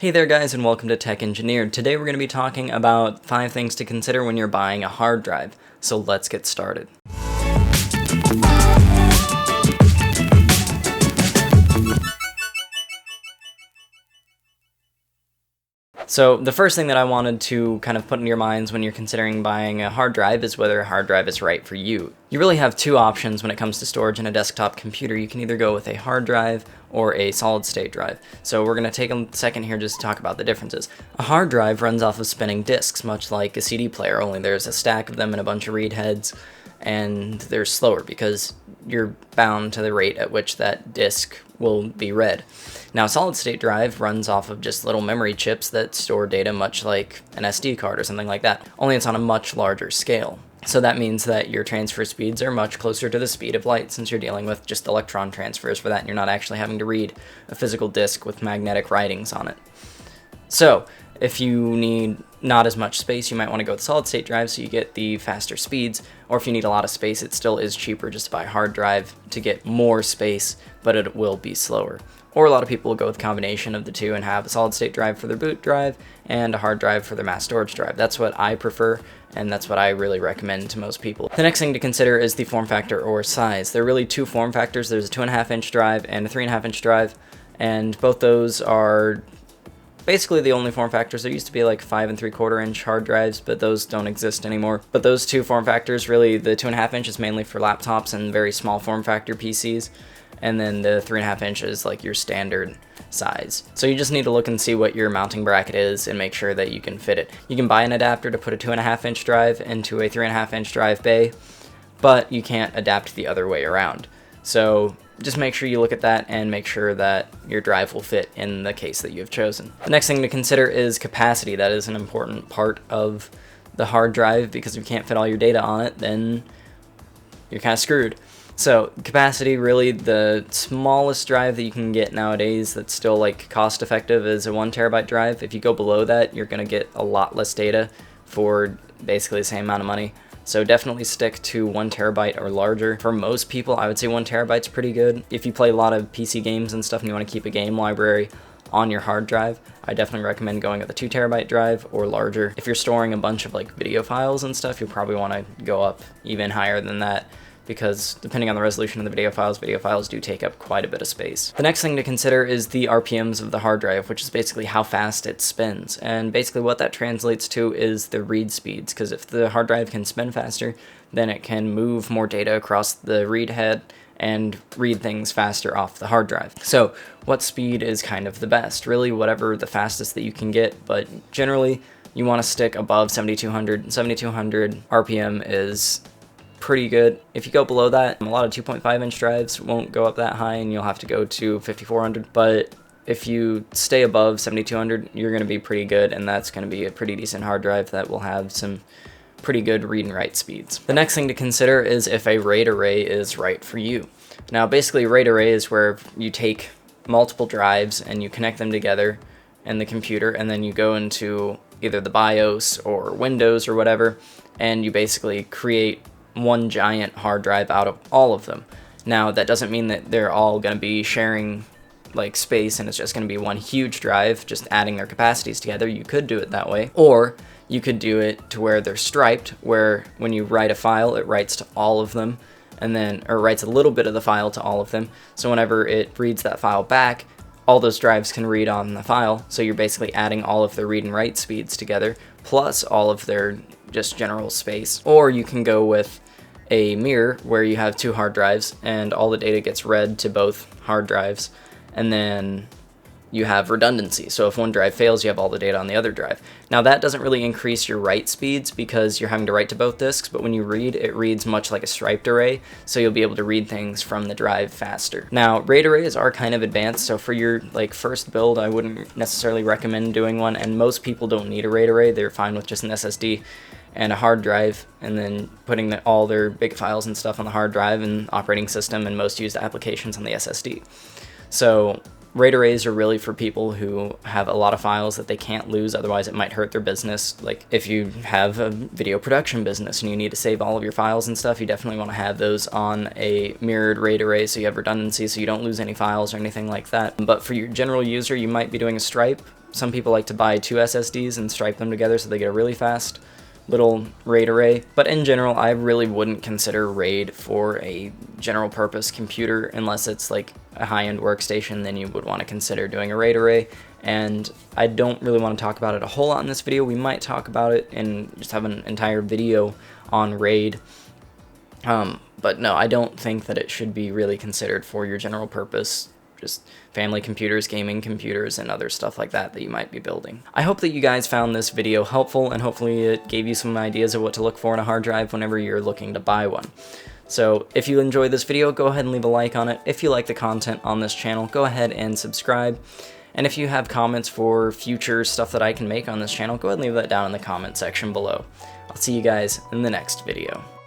Hey there guys, and welcome to Tech Engineered. Today we're going to be talking about 5 things to consider when you're buying a hard drive. So let's get started. So the first thing that I wanted to kind of put in your minds when you're considering buying a hard drive is whether a hard drive is right for you. You really have two options when it comes to storage in a desktop computer. You can either go with a hard drive or a solid state drive. So we're going to take a second here just to talk about the differences. A hard drive runs off of spinning disks, much like a CD player, only there's a stack of them and a bunch of read heads, and they're slower because you're bound to the rate at which that disk will be read. Now, a solid-state drive runs off of just little memory chips that store data much like an SD card or something like that, only it's on a much larger scale. So that means that your transfer speeds are much closer to the speed of light, since you're dealing with just electron transfers for that, and you're not actually having to read a physical disk with magnetic writings on it. So, if you need not as much space, you might want to go with solid-state drive so you get the faster speeds, or if you need a lot of space, it still is cheaper just to buy a hard drive to get more space, but it will be slower. Or a lot of people will go with a combination of the two and have a solid-state drive for their boot drive and a hard drive for their mass storage drive. That's what I prefer, and that's what I really recommend to most people. The next thing to consider is the form factor or size. There are really two form factors. There's a 2.5-inch drive and a 3.5-inch drive, and both those are basically the only form factors. There used to be like 5 3/4-inch hard drives, but those don't exist anymore. But those two form factors, really, the 2.5-inch is mainly for laptops and very small form factor PCs, and then the 3.5-inch is like your standard size. So you just need to look and see what your mounting bracket is and make sure that you can fit it. You can buy an adapter to put a 2.5-inch drive into a 3.5-inch drive bay, but you can't adapt the other way around. So just make sure you look at that and make sure that your drive will fit in the case that you have chosen. The next thing to consider is capacity. That is an important part of the hard drive, because if you can't fit all your data on it, then you're kind of screwed. So capacity, really the smallest drive that you can get nowadays that's still like cost effective is a 1 terabyte drive. If you go below that, you're going to get a lot less data for basically the same amount of money. So definitely stick to 1 terabyte or larger. For most people, I would say 1 terabyte's pretty good. If you play a lot of PC games and stuff and you want to keep a game library on your hard drive, I definitely recommend going with a 2 terabyte drive or larger. If you're storing a bunch of like video files and stuff, you'll probably want to go up even higher than that, because depending on the resolution of the video files do take up quite a bit of space. The next thing to consider is the RPMs of the hard drive, which is basically how fast it spins. And basically what that translates to is the read speeds, because if the hard drive can spin faster, then it can move more data across the read head and read things faster off the hard drive. So what speed is kind of the best? Really, whatever the fastest that you can get, but generally you want to stick above 7200. 7200 RPM is pretty good. If you go below that, a lot of 2.5-inch drives won't go up that high and you'll have to go to 5400, but if you stay above 7200, you're going to be pretty good, and that's going to be a pretty decent hard drive that will have some pretty good read and write speeds. The next thing to consider is if a RAID array is right for you. Now basically, RAID array is where you take multiple drives and you connect them together in the computer, and then you go into either the BIOS or Windows or whatever, and you basically create one giant hard drive out of all of them. Now that doesn't mean that they're all going to be sharing like space and it's just going to be one huge drive just adding their capacities together. You could do it that way, or you could do it to where they're striped, where when you write a file it writes to all of them, and then or writes a little bit of the file to all of them, so whenever it reads that file back, all those drives can read on the file. So you're basically adding all of the read and write speeds together plus all of their just general space. Or you can go with a mirror where you have 2 hard drives and all the data gets read to both hard drives, and then you have redundancy. So if one drive fails, you have all the data on the other drive. Now that doesn't really increase your write speeds because you're having to write to both disks, but when you read, it reads much like a striped array, so you'll be able to read things from the drive faster. Now RAID arrays are kind of advanced, so for your like first build, I wouldn't necessarily recommend doing one, and most people don't need a RAID array. They're fine with just an SSD and a hard drive, and then putting all their big files and stuff on the hard drive and operating system and most used applications on the SSD. So RAID arrays are really for people who have a lot of files that they can't lose, otherwise it might hurt their business. Like if you have a video production business and you need to save all of your files and stuff, you definitely want to have those on a mirrored RAID array so you have redundancy so you don't lose any files or anything like that. But for your general user, you might be doing a stripe some people like to buy 2 SSDs and stripe them together so they get a really fast little RAID array, but in general I really wouldn't consider RAID for a general purpose computer unless it's like a high-end workstation. Then you would want to consider doing a RAID array, and I don't really want to talk about it a whole lot in this video. We might talk about it and just have an entire video on RAID, but no, I don't think that it should be really considered for your general purpose, just family computers, gaming computers, and other stuff like that that you might be building. I hope that you guys found this video helpful, and hopefully it gave you some ideas of what to look for in a hard drive whenever you're looking to buy one. So if you enjoyed this video, go ahead and leave a like on it. If you like the content on this channel, go ahead and subscribe. And if you have comments for future stuff that I can make on this channel, go ahead and leave that down in the comment section below. I'll see you guys in the next video.